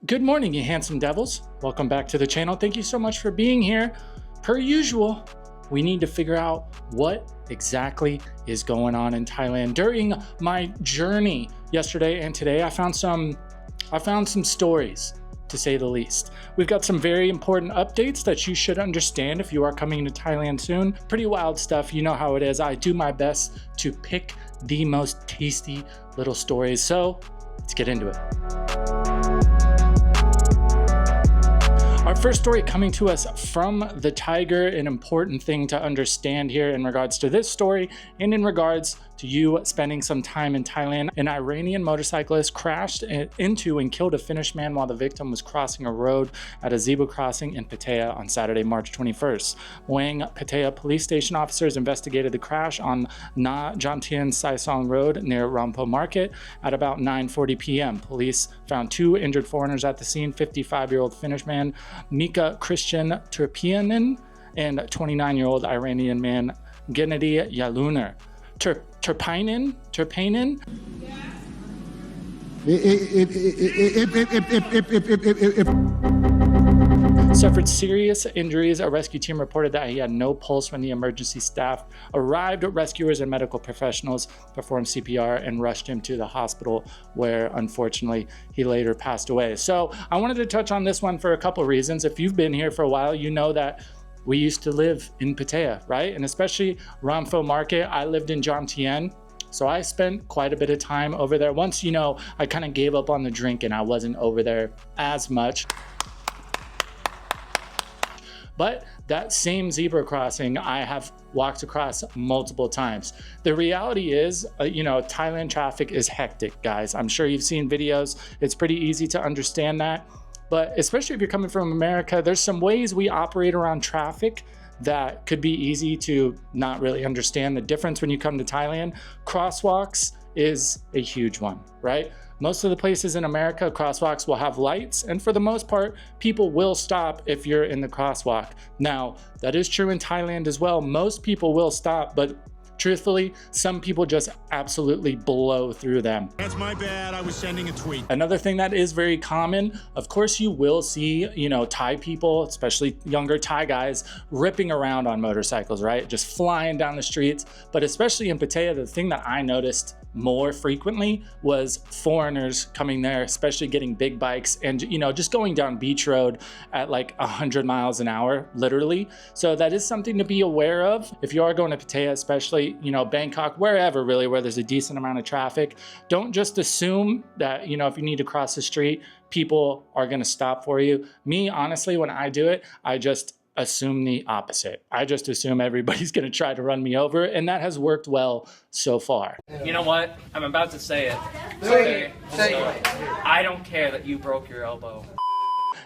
Good morning, you handsome devils. Welcome back to the channel. Thank you so much for being here. Per usual, we need to figure out what exactly is going on in Thailand. During my journey yesterday and today, I found some stories, to say the least. We've got some very important updates that you should understand if you are coming to Thailand soon. Pretty wild stuff. You know how it is. I do my best to pick the most tasty little stories. So let's get into it. Our first story coming to us from the Tiger, an important thing to understand here in regards to this story and in regards to you spending some time in Thailand. An Iranian motorcyclist crashed into and killed a Finnish man while the victim was crossing a road at a zebra crossing in Pattaya on Saturday, March 21st. Muang Pattaya police station officers investigated the crash on Na Jamtian Saisong Road near Rampo Market at about 9:40 p.m. Police found two injured foreigners at the scene, 55-year-old Finnish man Mika Christian Turpianen and 29-year-old Iranian man Gennady Yaluner. Turpainen suffered serious injuries. A rescue team reported that he had no pulse when the emergency staff arrived. Rescuers and medical professionals performed CPR and rushed him to the hospital, where unfortunately he later passed away. So I wanted to touch on this one for a couple of reasons. If you've been here for a while, you know that we used to live in Pattaya, right? And especially Rampo Market. I lived in Jomtien, so I spent quite a bit of time over there. Once, I kind of gave up on the drink and I wasn't over there as much. But that same zebra crossing I have walked across multiple times. The reality is, Thailand traffic is hectic, guys. I'm sure you've seen videos. It's pretty easy to understand that. But especially if you're coming from America, there's some ways we operate around traffic that could be easy to not really understand the difference when you come to Thailand. Crosswalks is a huge one, right? Most of the places in America, crosswalks will have lights, and for the most part, people will stop if you're in the crosswalk. Now, that is true in Thailand as well. Most people will stop, but truthfully, some people just absolutely blow through them. That's my bad, I was sending a tweet. Another thing that is very common, of course you will see, Thai people, especially younger Thai guys, ripping around on motorcycles, right? Just flying down the streets. But especially in Pattaya, the thing that I noticed more frequently was foreigners coming there, especially getting big bikes and just going down beach road at like 100 miles an hour, literally. So that is something to be aware of if you are going to Pattaya, especially Bangkok, wherever really where there's a decent amount of traffic. Don't just assume that if you need to cross the street, people are going to stop for you. Me, honestly, when I do it, I just assume the opposite. I just assume everybody's going to try to run me over, and that has worked well so far. You know what? I'm about to say it. Okay. I don't care that you broke your elbow.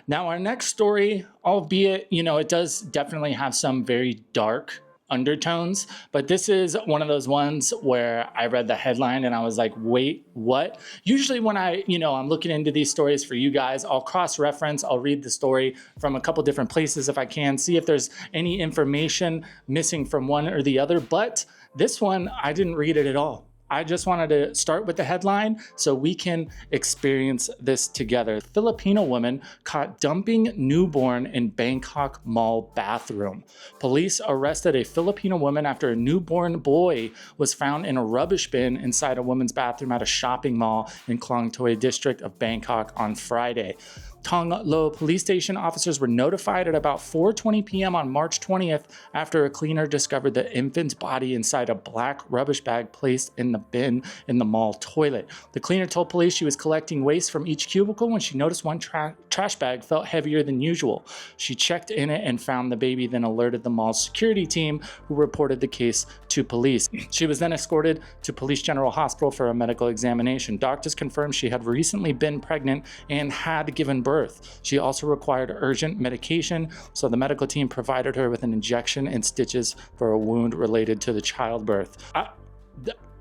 Now, our next story, albeit, it does definitely have some very dark undertones, but this is one of those ones where I read the headline and I was like, wait, what? Usually when I'm looking into these stories for you guys, I'll cross-reference, I'll read the story from a couple different places if I can, see if there's any information missing from one or the other, but this one, I didn't read it at all. I just wanted to start with the headline so we can experience this together. Filipino woman caught dumping newborn in Bangkok mall bathroom. Police arrested a Filipino woman after a newborn boy was found in a rubbish bin inside a woman's bathroom at a shopping mall in Klong Toei district of Bangkok on Friday. Tong Lo police station officers were notified at about 4:20 p.m. on March 20th after a cleaner discovered the infant's body inside a black rubbish bag placed in the bin in the mall toilet. The cleaner told police she was collecting waste from each cubicle when she noticed one trash bag felt heavier than usual. She checked in it and found the baby, then alerted the mall's security team, who reported the case to police. She was then escorted to Police General Hospital for a medical examination. Doctors confirmed she had recently been pregnant and had given birth. She also required urgent medication, so the medical team provided her with an injection and stitches for a wound related to the childbirth.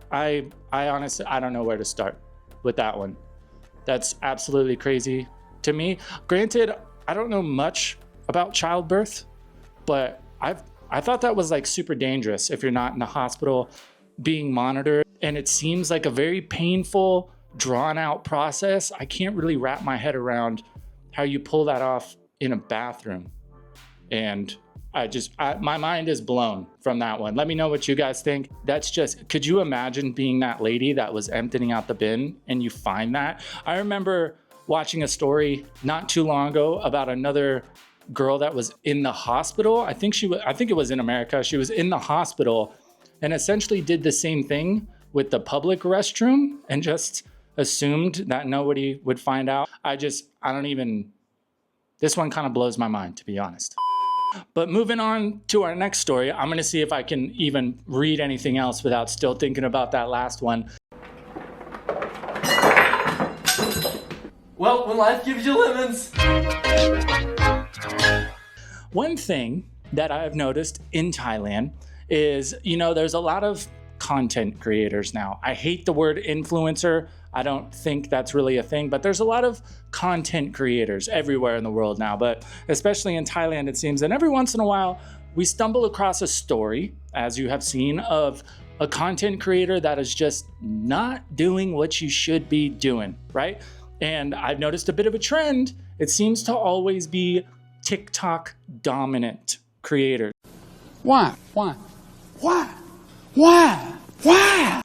I honestly, I don't know where to start with that one. That's absolutely crazy to me. Granted, I don't know much about childbirth, but I thought that was like super dangerous if you're not in the hospital being monitored, and it seems like a very painful, drawn out process. I can't really wrap my head around how you pull that off in a bathroom. And my mind is blown from that one. Let me know what you guys think. That's just, could you imagine being that lady that was emptying out the bin and you find that? I remember watching a story not too long ago about another girl that was in the hospital. I think it was in America. She was in the hospital and essentially did the same thing with the public restroom and just assumed that nobody would find out. This one kind of blows my mind, to be honest. But moving on to our next story, I'm gonna see if I can even read anything else without still thinking about that last one. Well, when life gives you lemons. One thing that I've noticed in Thailand is, there's a lot of content creators now. I hate the word influencer. I don't think that's really a thing, but there's a lot of content creators everywhere in the world now, but especially in Thailand, it seems. And every once in a while, we stumble across a story, as you have seen, of a content creator that is just not doing what you should be doing, right? And I've noticed a bit of a trend. It seems to always be TikTok dominant creators. Why?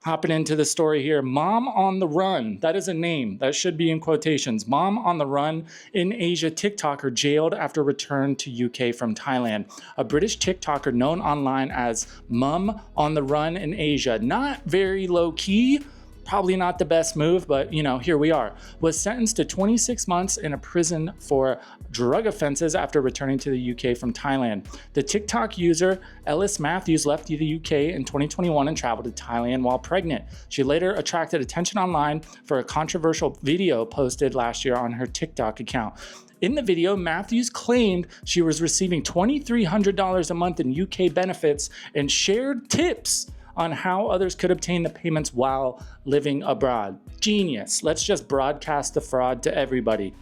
Hopping into the story here, Mom on the Run. That is a name. That should be in quotations. Mom on the Run in Asia TikToker jailed after return to UK from Thailand. A British TikToker known online as Mum on the Run in Asia. Not very low key. Probably not the best move, but here we are. Was sentenced to 26 months in a prison for drug offenses after returning to the UK from Thailand. The TikTok user Ellis Matthews left the UK in 2021 and traveled to Thailand while pregnant. She later attracted attention online for a controversial video posted last year on her TikTok account. In the video, Matthews claimed she was receiving $2,300 a month in UK benefits and shared tips on how others could obtain the payments while living abroad. Genius. Let's just broadcast the fraud to everybody.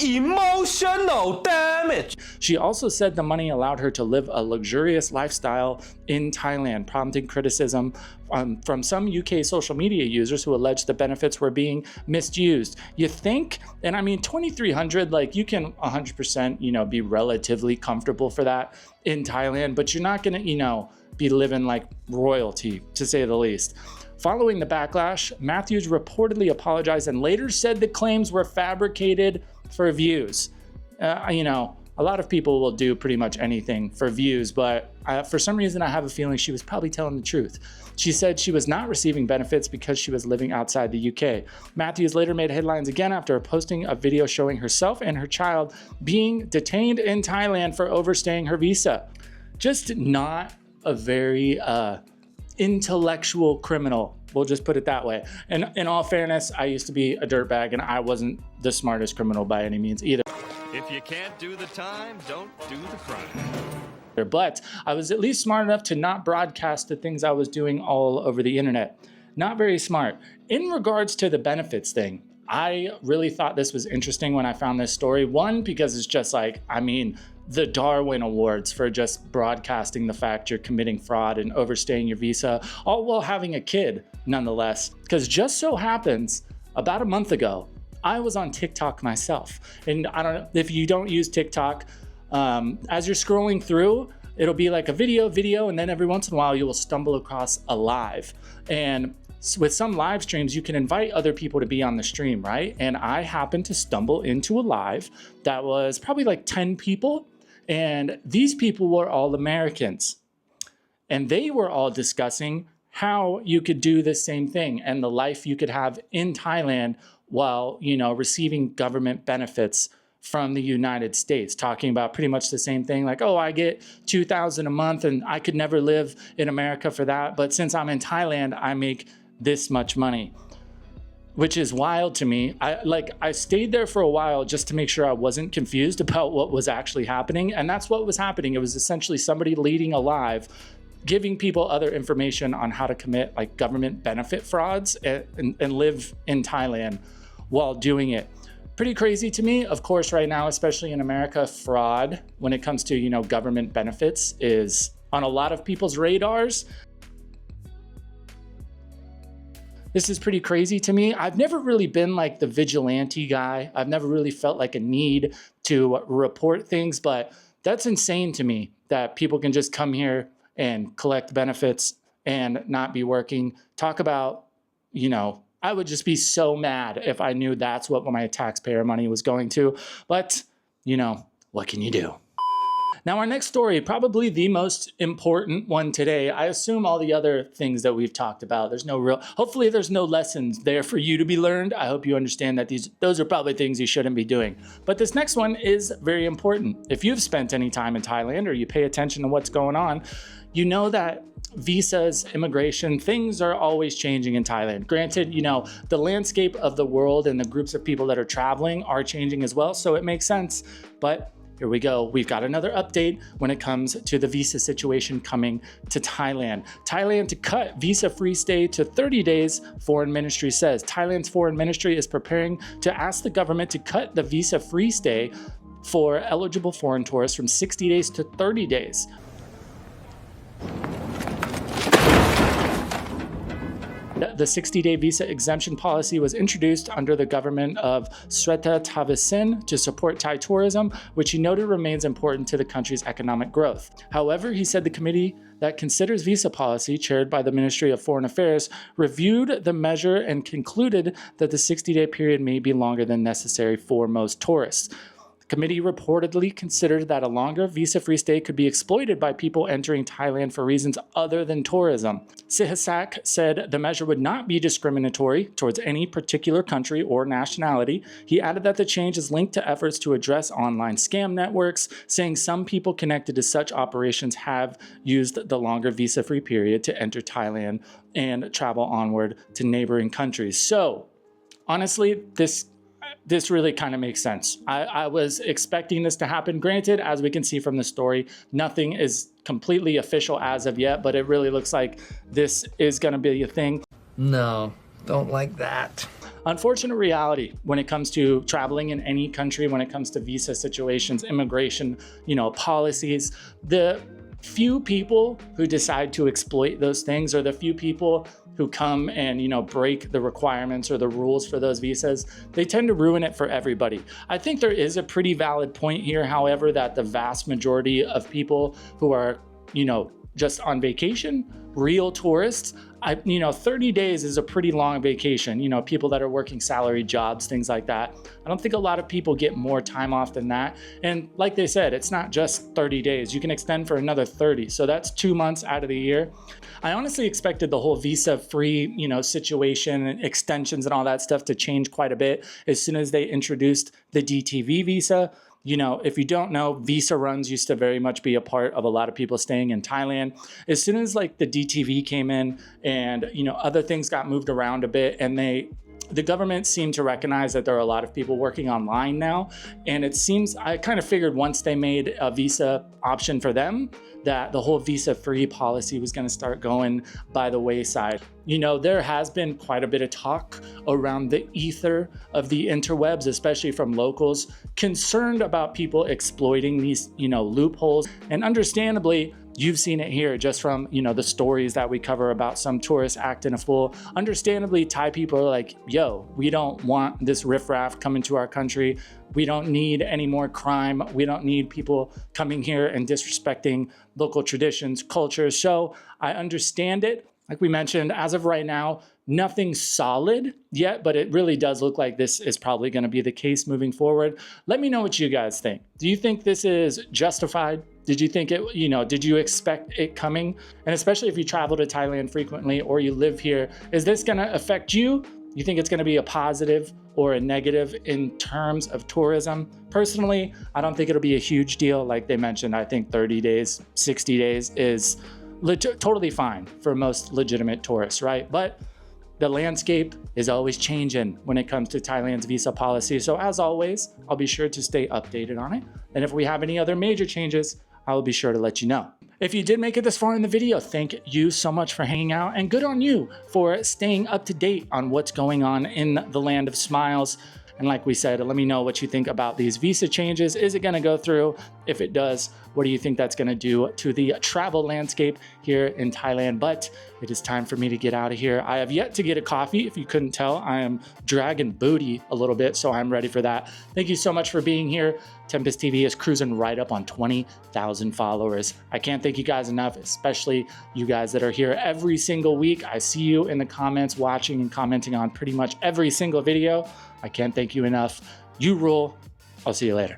Emotional damage. She also said the money allowed her to live a luxurious lifestyle in Thailand, prompting criticism from some UK social media users who alleged the benefits were being misused. You think? And I mean, $2,300, you can 100%, be relatively comfortable for that in Thailand, but you're not gonna, be living like royalty, to say the least. Following the backlash, Matthews reportedly apologized and later said the claims were fabricated for views. A lot of people will do pretty much anything for views, but for some reason I have a feeling she was probably telling the truth. She said she was not receiving benefits because she was living outside the UK. Matthews later made headlines again after posting a video showing herself and her child being detained in Thailand for overstaying her visa. Just not a very intellectual criminal. We'll just put it that way. And in all fairness, I used to be a dirtbag and I wasn't the smartest criminal by any means either. If you can't do the time, don't do the crime. But I was at least smart enough to not broadcast the things I was doing all over the internet. Not very smart. In regards to the benefits thing, I really thought this was interesting when I found this story. One, because it's just the Darwin Awards for just broadcasting the fact you're committing fraud and overstaying your visa, all while having a kid, nonetheless. Because just so happens, about a month ago, I was on TikTok myself. And I don't know if you don't use TikTok, as you're scrolling through, it'll be like a video, and then every once in a while you will stumble across a live. And with some live streams, you can invite other people to be on the stream, right? And I happened to stumble into a live that was probably like 10 people. And these people were all Americans. And they were all discussing how you could do the same thing and the life you could have in Thailand while, receiving government benefits from the United States, talking about pretty much the same thing, like, oh, I get $2,000 a month and I could never live in America for that. But since I'm in Thailand, I make this much money, which is wild to me. I stayed there for a while just to make sure I wasn't confused about what was actually happening. And that's what was happening. It was essentially somebody leading a live, giving people other information on how to commit government benefit frauds and live in Thailand while doing it. Pretty crazy to me. Of course, right now, especially in America, fraud when it comes to, government benefits is on a lot of people's radars. This is pretty crazy to me. I've never really been like the vigilante guy. I've never really felt like a need to report things, but that's insane to me that people can just come here and collect benefits and not be working. Talk about, I would just be so mad if I knew that's what my taxpayer money was going to. But, what can you do? Now, our next story, probably the most important one today. I assume all the other things that we've talked about, hopefully there's no lessons there for you to be learned. I hope you understand that those are probably things you shouldn't be doing. But this next one is very important. If you've spent any time in Thailand or you pay attention to what's going on, you know that visas, immigration, things are always changing in Thailand. Granted, the landscape of the world and the groups of people that are traveling are changing as well, so it makes sense. But here we go. We've got another update when it comes to the visa situation coming to Thailand. Thailand to cut visa-free stay to 30 days, Foreign Ministry says. Thailand's Foreign Ministry is preparing to ask the government to cut the visa-free stay for eligible foreign tourists from 60 days to 30 days. The 60-day visa exemption policy was introduced under the government of Srettha Thavisin to support Thai tourism, which he noted remains important to the country's economic growth. However, he said the committee that considers visa policy, chaired by the Ministry of Foreign Affairs, reviewed the measure and concluded that the 60-day period may be longer than necessary for most tourists. The committee reportedly considered that a longer visa-free stay could be exploited by people entering Thailand for reasons other than tourism. Sihasak said the measure would not be discriminatory towards any particular country or nationality. He added that the change is linked to efforts to address online scam networks, saying some people connected to such operations have used the longer visa-free period to enter Thailand and travel onward to neighboring countries. So, honestly, this really kind of makes sense. I was expecting this to happen. Granted, as we can see from the story, nothing is completely official as of yet, but it really looks like this is going to be a thing. No, don't like that. Unfortunate reality when it comes to traveling in any country, when it comes to visa situations, immigration, policies. The few people who decide to exploit those things, or the few people who come and break the requirements or the rules for those visas, they tend to ruin it for everybody. I think there is a pretty valid point here, however, that the vast majority of people who are just on vacation, real tourists, 30 days is a pretty long vacation. People that are working salary jobs, things like that. I don't think a lot of people get more time off than that. And like they said, it's not just 30 days. You can extend for another 30. So that's 2 months out of the year. I honestly expected the whole visa-free, situation and extensions and all that stuff to change quite a bit as soon as they introduced the DTV visa. If you don't know, visa runs used to very much be a part of a lot of people staying in Thailand. As soon as the DTV came in and, other things got moved around a bit, and the government seemed to recognize that there are a lot of people working online now. And it seems, I kind of figured once they made a visa option for them, that the whole visa-free policy was going to start going by the wayside. There has been quite a bit of talk around the ether of the interwebs, especially from locals, concerned about people exploiting these, loopholes. And understandably, you've seen it here just from, the stories that we cover about some tourists acting a fool. Understandably, Thai people are like, yo, we don't want this riffraff coming to our country. We don't need any more crime. We don't need people coming here and disrespecting local traditions, cultures. So I understand it. Like we mentioned, as of right now, nothing solid yet, but it really does look like this is probably going to be the case moving forward. Let me know what you guys think. Do you think this is justified? Did you think it, did you expect it coming? And especially if you travel to Thailand frequently or you live here, is this going to affect you? You think it's going to be a positive or a negative in terms of tourism? Personally, I don't think it'll be a huge deal. Like they mentioned, I think 30 days, 60 days is totally fine for most legitimate tourists, right? But the landscape is always changing when it comes to Thailand's visa policy. So as always, I'll be sure to stay updated on it. And if we have any other major changes, I will be sure to let you know. If you did make it this far in the video, thank you so much for hanging out, and good on you for staying up to date on what's going on in the land of smiles. And like we said, let me know what you think about these visa changes. Is it going to go through? If it does, what do you think that's going to do to the travel landscape here in Thailand? But it is time for me to get out of here. I have yet to get a coffee. If you couldn't tell, I am dragging booty a little bit, so I'm ready for that. Thank you so much for being here. Tempus TV is cruising right up on 20,000 followers. I can't thank you guys enough, especially you guys that are here every single week. I see you in the comments watching and commenting on pretty much every single video. I can't thank you enough. You rule. I'll see you later.